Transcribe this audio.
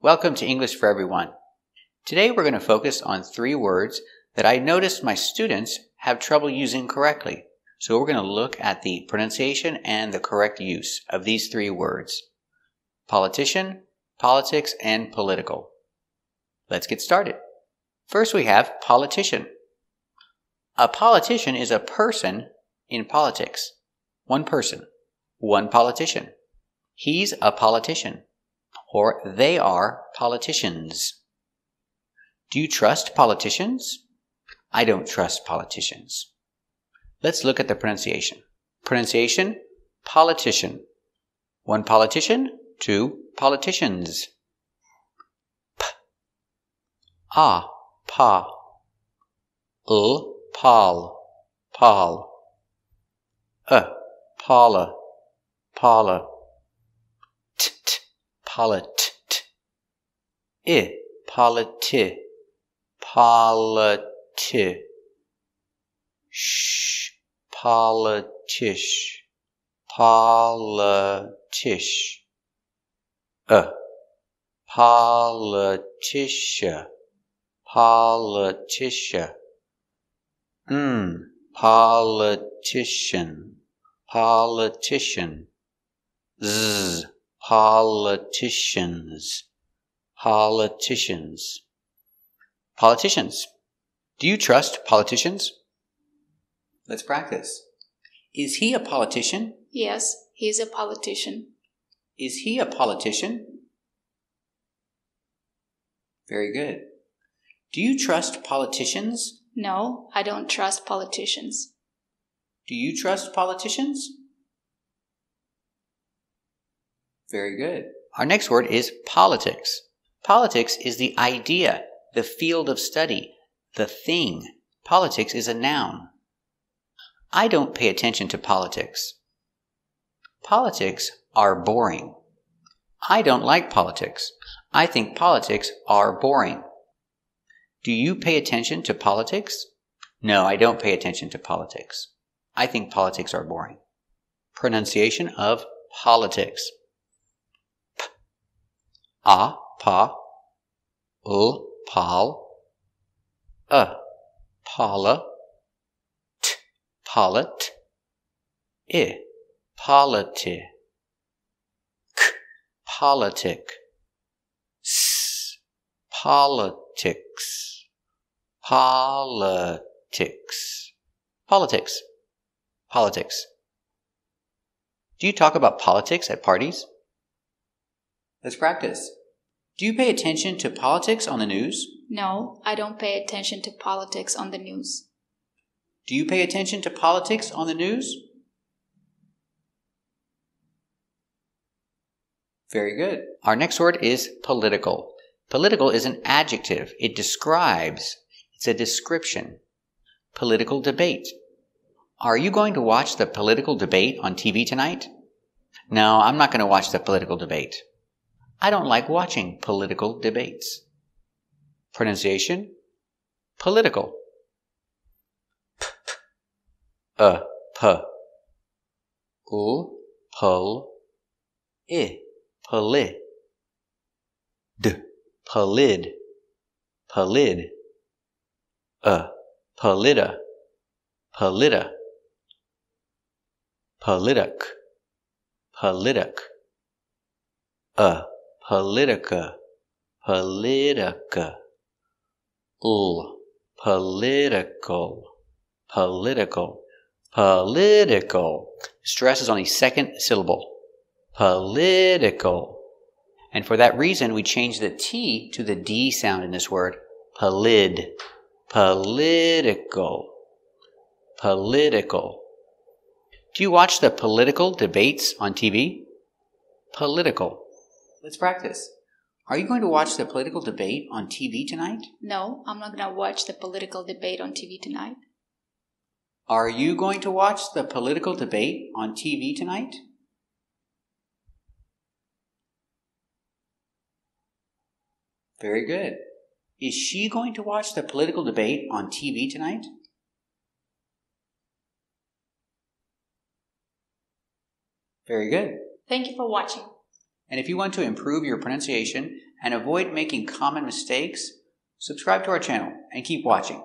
Welcome to English for Everyone. Today we're going to focus on 3 words that I noticed my students have trouble using correctly. So we're going to look at the pronunciation and the correct use of these 3 words. Politician, politics, and political. Let's get started. First we have politician. A politician is a person in politics. One person, one politician. He's a politician. Or they are politicians. Do you trust politicians? I don't trust politicians. Let's look at the pronunciation. Pronunciation, politician. One politician, 2 politicians. P, a, pa, l, pal, pal. Paula, Paula. T, t, polit, politi, politi, sh, politish, politish, politicia, politicia, politician, politician, z, politicians, politicians. Politicians. Do you trust politicians? Let's practice. Is he a politician? Yes, he's a politician. Is he a politician? Very good. Do you trust politicians? No, I don't trust politicians. Do you trust politicians? Very good. Our next word is politics. Politics is the idea, the field of study, the thing. Politics is a noun. I don't pay attention to politics. Politics are boring. I don't like politics. I think politics are boring. Do you pay attention to politics? No, I don't pay attention to politics. I think politics are boring. Pronunciation of politics. A, pa, l, pal, pala, t, polit, I, politi, k, politic, s, politics, politics, politics, politics. Do you talk about politics at parties? Let's practice. Do you pay attention to politics on the news? No, I don't pay attention to politics on the news. Do you pay attention to politics on the news? Very good. Our next word is political. Political is an adjective. It describes. It's a description. Political debate. Are you going to watch the political debate on TV tonight? No, I'm not going to watch the political debate. I don't like watching political debates. Pronunciation, political. P, p, l, pul, I, pali, d, palid, palid, palida, palida, politic, politic, politica, politica, political, political, political. Stress is on the second syllable. Political. And for that reason, we change the T to the D sound in this word. Polid. Political. Political. Do you watch the political debates on TV? Political. Let's practice. Are you going to watch the political debate on TV tonight? No, I'm not going to watch the political debate on TV tonight. Are you going to watch the political debate on TV tonight? Very good. Is she going to watch the political debate on TV tonight? Very good. Thank you for watching. And if you want to improve your pronunciation and avoid making common mistakes, subscribe to our channel and keep watching.